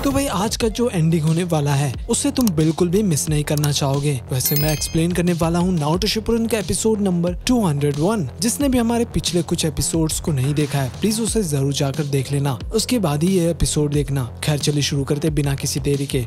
तो भाई आज का जो एंडिंग होने वाला है उसे तुम बिल्कुल भी मिस नहीं करना चाहोगे। वैसे मैं एक्सप्लेन करने वाला हूँ नारुतो शिपुडन का एपिसोड नंबर 201। जिसने भी हमारे पिछले कुछ एपिसोड्स को नहीं देखा है प्लीज उसे जरूर जाकर देख लेना, उसके बाद ही ये एपिसोड देखना। खैर चलिए शुरू करते बिना किसी देरी के।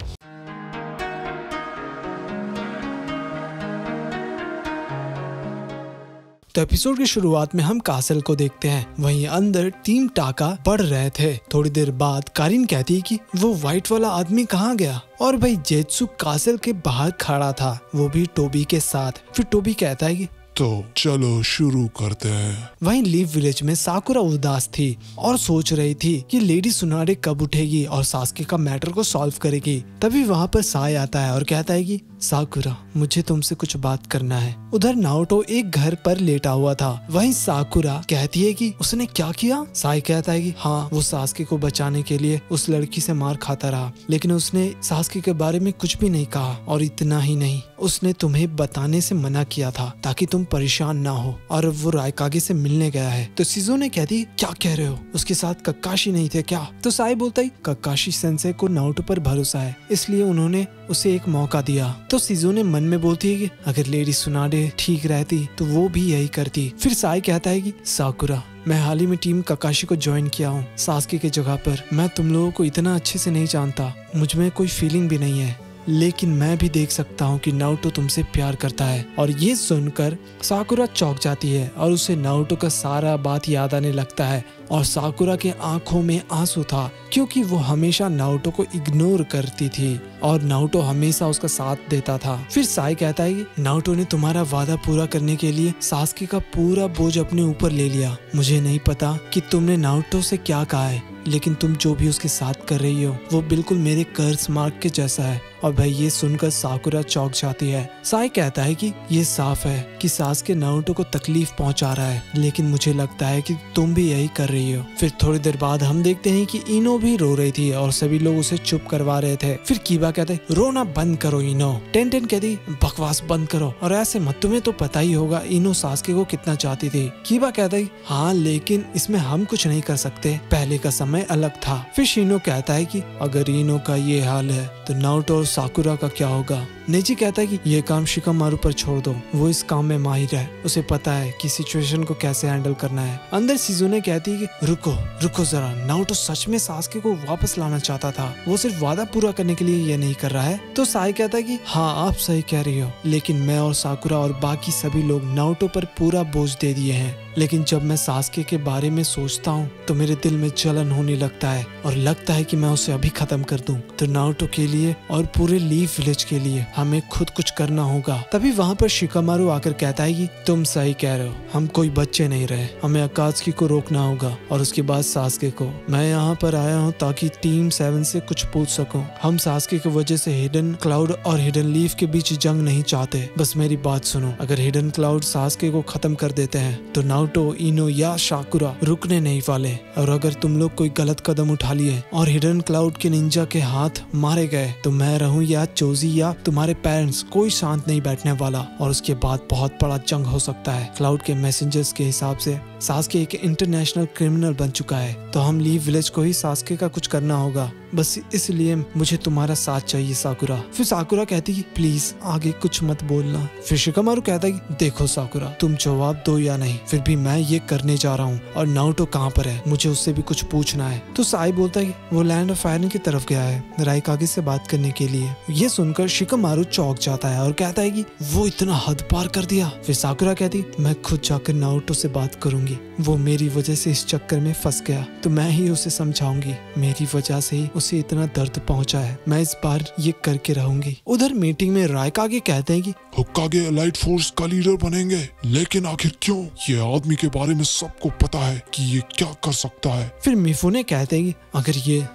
तो एपिसोड की शुरुआत में हम कासल को देखते हैं। वहीं अंदर टीम टाका पढ़ रहे थे। थोड़ी देर बाद कारिन कहती है कि वो व्हाइट वाला आदमी कहाँ गया। और भाई जेत्सु कासल के बाहर खड़ा था, वो भी टोबी के साथ। फिर टोबी कहता है कि तो चलो शुरू करते हैं। वहीं लीव विलेज में साकुरा उदास थी और सोच रही थी कि लेडी सुनारे कब उठेगी और सास्के का मैटर को सॉल्व करेगी। तभी वहाँ पर साय आता है और कहता है कि साकुरा मुझे तुमसे कुछ बात करना है। उधर नारुतो एक घर पर लेटा हुआ था। वहीं साकुरा कहती है कि उसने क्या किया। साय कहता है कि हाँ, वो सास्के को बचाने के लिए उस लड़की से मार खाता रहा, लेकिन उसने सास्के के बारे में कुछ भी नहीं कहा। और इतना ही नहीं, उसने तुम्हें बताने से मना किया था ताकि तुम परेशान ना हो। और वो रायकागे से मिलने गया है। तो शिजुने कहती क्या कह रहे हो, उसके साथ ककाशी नहीं थे क्या। तो साई बोलता है ककाशी सेंसे को नारुतो पर भरोसा है, इसलिए उन्होंने उसे एक मौका दिया। तो शिजुने मन में बोलती है कि अगर लेडी सुनाडे ठीक रहती तो वो भी यही करती। फिर साई कहता है कि साकुरा मैं हाल ही में टीम ककाशी को ज्वाइन किया हूँ सास्के के जगह पर। मैं तुम लोगों को इतना अच्छे से नहीं जानता, मुझ में कोई फीलिंग भी नहीं है, लेकिन मैं भी देख सकता हूँ कि नारुतो तुमसे प्यार करता है। और ये सुनकर साकुरा चौंक जाती है और उसे नारुतो का सारा बात याद आने लगता है। और साकुरा के आंखों में आंसू था क्योंकि वो हमेशा नारुतो को इग्नोर करती थी और नारुतो हमेशा उसका साथ देता था। फिर साई कहता है कि नारुतो ने तुम्हारा वादा पूरा करने के लिए सास्के का पूरा बोझ अपने ऊपर ले लिया। मुझे नहीं पता कि तुमने नारुतो से क्या कहा है, लेकिन तुम जो भी उसके साथ कर रही हो वो बिल्कुल मेरे कर्ज मार्क के जैसा है। और भाई ये सुनकर साकुरा चौंक जाती है। साई कहता है कि ये साफ है कि सास्के नारुतो को तकलीफ पहुंचा रहा है, लेकिन मुझे लगता है कि तुम भी यही कर रही हो। फिर थोड़ी देर बाद हम देखते हैं कि इनो भी रो रही थी और सभी लोग उसे चुप करवा रहे थे। फिर कीबा कहते हैं रोना बंद करो इनो। टेन कहती बकवास बंद करो और ऐसे मत, तुम्हें तो पता ही होगा इनो सास्के को कितना चाहती थी। कीबा कहता है हाँ, लेकिन इसमें हम कुछ नहीं कर सकते, पहले का समय अलग था। फिर शिनो कहता है कि अगर इनो का ये हाल है तो नारुतो और साकुरा का क्या होगा। नेजी कहता है कि ये काम शिकामारु पर छोड़ दो, वो इस काम में माहिर है, उसे पता है कि सिचुएशन को कैसे हैंडल करना है। अंदर शिजुने कहती है कि रुको जरा, नारुतो सच में सास्के को वापस लाना चाहता था, वो सिर्फ वादा पूरा करने के लिए ये नहीं कर रहा है। तो साई कहता है कि हाँ आप सही कह रही हो, लेकिन मैं और साकुरा और बाकी सभी लोग नारुतो पर पूरा बोझ दे दिए हैं। लेकिन जब मैं सास्के के बारे में सोचता हूँ तो मेरे दिल में जलन होने लगता है और लगता है कि मैं उसे अभी खत्म कर दूं। तो नारुतो के लिए और पूरे लीफ विलेज के लिए हमें खुद कुछ करना होगा। तभी वहाँ पर शिकामारु आकर कहता है कि तुम सही कह रहे हो, हम कोई बच्चे नहीं रहे, हमें अकात्सुकी को रोकना होगा और उसके बाद सास्के को। मैं यहाँ पर आया हूँ ताकि टीम 7 से कुछ पूछ सकूं। हम सास्के की वजह से हिडन क्लाउड और हिडन लीफ के बीच जंग नहीं चाहते। बस मेरी बात सुनो, अगर हिडन क्लाउड सास्के को खत्म कर देते हैं तो नारुतो, इनो या साकुरा रुकने नहीं वाले। और अगर तुम लोग कोई गलत कदम उठा लिए और हिडन क्लाउड के निंजा के हाथ मारे गए तो मैं रहूं या चोजी या तुम्हारे पेरेंट्स, कोई शांत नहीं बैठने वाला और उसके बाद बहुत बड़ा जंग हो सकता है। क्लाउड के मैसेंजर्स के हिसाब से सास्के एक इंटरनेशनल क्रिमिनल बन चुका है, तो हम लीव विलेज को ही सास्के का कुछ करना होगा। बस इसलिए मुझे तुम्हारा साथ चाहिए साकुरा। फिर साकुरा कहती है प्लीज आगे कुछ मत बोलना। फिर शिकामारु कहता है कि देखो साकुरा, तुम जवाब दो या नहीं, फिर भी मैं ये करने जा रहा हूँ। और नारुतो कहाँ पर है, मुझे उससे भी कुछ पूछना है। तो साई बोलता है कि वो लैंड ऑफ आयरन की तरफ गया है रायकागे से बात करने के लिए। ये सुनकर शिकामारु चौंक जाता है और कहता है कि वो इतना हद पार कर दिया। फिर साकुरा कहती मैं खुद जाकर नारुतो से बात करूंगी, वो मेरी वजह से इस चक्कर में फंस गया तो मैं ही उसे समझाऊंगी, मेरी वजह से ही उसे इतना दर्द पहुंचा है, मैं इस बार ये करके रहूंगी। उधर मीटिंग में रायकागे कहते हैं कि होकागे एलाइट फोर्स का लीडर बनेंगे, लेकिन आखिर क्यों? ये आदमी के बारे में सबको पता है कि ये क्या कर सकता है। फिर मिफुने कहते हैं कि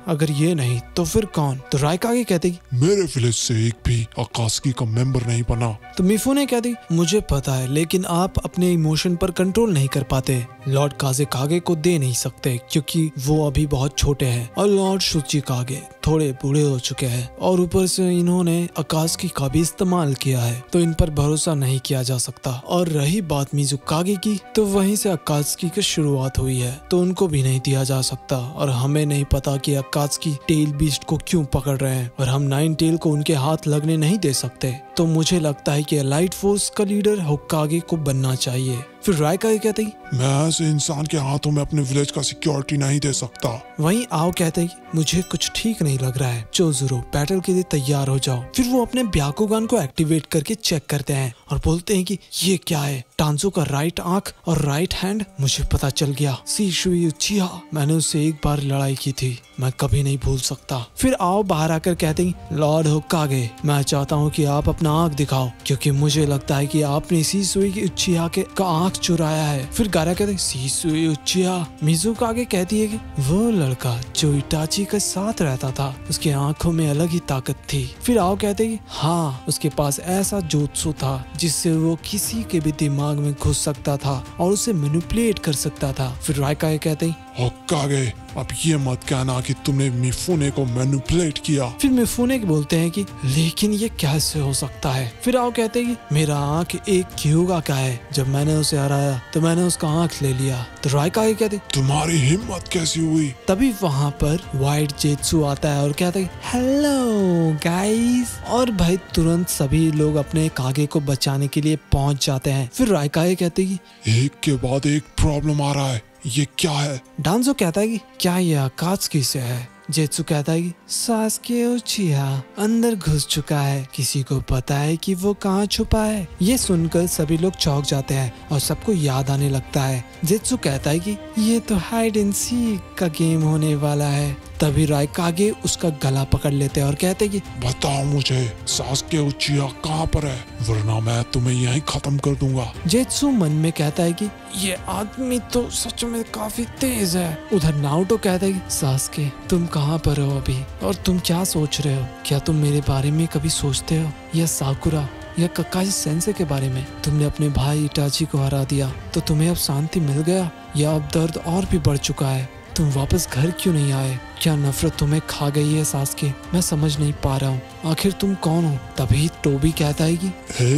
अगर ये नहीं तो फिर कौन। तो रायकागे कहते हैं कि मेरे विलेज से एक भी अकात्सुकी का मेंबर नहीं बना। तो मिफुने कहती मुझे पता है, लेकिन आप अपने इमोशन पर कंट्रोल नहीं कर पाते। लॉर्ड काज़ेकागे को दे नहीं सकते क्योंकि वो अभी बहुत छोटे हैं और लॉर्ड शुचिकागे थोड़े बूढ़े हो चुके हैं और ऊपर से इन्होंने अकात्सुकी का भी इस्तेमाल किया है, तो इन पर भरोसा नहीं किया जा सकता। और रही बात मिज़ुकागे की, तो वहीं से अकात्सुकी की शुरुआत हुई है, तो उनको भी नहीं दिया जा सकता। और हमें नहीं पता कि अकात्सुकी टेल बीस्ट को क्यों पकड़ रहे हैं और हम नाइन टेल को उनके हाथ लगने नहीं दे सकते। तो मुझे लगता है कि एलाइट फोर्स का लीडर होकागे को बनना चाहिए। फिर रायकागे कहते हैं मैं ऐसे इंसान के हाथों में अपने विलेज का सिक्योरिटी नहीं दे सकता। वहीं आओ कहते हैं मुझे कुछ ठीक नहीं लग रहा है, चोज़ुरो बैटल के लिए तैयार हो जाओ। फिर वो अपने ब्याकुगान को एक्टिवेट करके चेक करते हैं और बोलते हैं कि ये क्या है, टांजो का राइट आंख और राइट हैंड। मुझे पता चल गया, शिशुई उचिहा, मैंने उससे एक बार लड़ाई की थी, मैं कभी नहीं भूल सकता। फिर आओ बाहर आकर कहते हैं लॉर्ड होकागे, मैं चाहता हूँ कि आप अपना आंख दिखाओ क्योंकि मुझे लगता है कि आपने शिशुई उचिहा का आंख चुराया है। फिर गारा कहते हैं शिशुई उचिहा। मिज़ुकागे कहती है कि वो लड़का जो इटाची के साथ रहता था, उसकी आंखों में अलग ही ताकत थी। फिर आओ कहते हैं हाँ, उसके पास ऐसा जोत्सु था जिससे वो किसी के भी दिमाग में घुस सकता था और उसे मैनिपुलेट कर सकता था। फिर रायकागे कहते हैं होकागे, अब ये मत कहना कि तुमने मिफुने को मैनिपुलेट किया। फिर मिफुने बोलते हैं कि लेकिन ये कैसे हो सकता है। फिर आओ कहते हैं कि मेरा आंख एक क्यूगा का है, जब मैंने उसे हराया तो मैंने उसका आंख ले लिया। तो रायकागे कहते तुम्हारी हिम्मत कैसी हुई। तभी वहाँ पर वाइट जेत्सु आता है और कहता है हेलो गाइस, और भाई तुरंत सभी लोग अपने कागे को बचाने के लिए पहुँच जाते हैं। फिर रायकागे कहते हैं कि एक के बाद एक प्रॉब्लम आ रहा है, ये क्या है। डांजो कहता है कि क्या ये अकात्सुकी से है। जेत्सु कहता है कि सास्के उचिहा अंदर घुस चुका है, किसी को पता है कि वो कहाँ छुपा है। ये सुनकर सभी लोग चौंक जाते हैं और सबको याद आने लगता है। जेत्सु कहता है कि ये तो हाइड एंड सीक का गेम होने वाला है। तभी रायकागे उसका गला पकड़ लेते हैं और कहते हैं कि बताओ मुझे सास्के उचिहा कहाँ पर है, वरना मैं तुम्हें यहीं खत्म कर दूंगा। जेत्सु मन में कहता है कि ये आदमी तो सच में काफी तेज है। उधर नारुतो कहता है कि सास्के तुम कहाँ पर हो अभी, और तुम क्या सोच रहे हो, क्या तुम मेरे बारे में कभी सोचते हो, या साकुरा या ककाशी सेंसे के बारे में। तुमने अपने भाई इटाची को हरा दिया तो तुम्हें अब शांति मिल गया, या अब दर्द और भी बढ़ चुका है। तुम वापस घर क्यों नहीं आए, क्या नफरत तुम्हें खा गई है सास्के, मैं समझ नहीं पा रहा हूँ, आखिर तुम कौन हो। तभी टोबी कहता है कि हे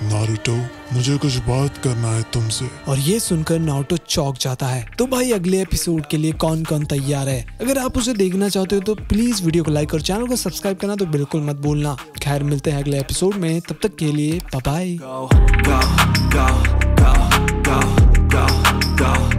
नारुतो, मुझे कुछ बात करना है तुमसे। और ये सुनकर नारुतो चौंक जाता है। तो भाई अगले एपिसोड के लिए कौन कौन तैयार है, अगर आप उसे देखना चाहते हो तो प्लीज वीडियो को लाइक और चैनल को सब्सक्राइब करना तो बिल्कुल मत भूलना। खैर मिलते हैं अगले एपिसोड में, तब तक के लिए बाय बाय।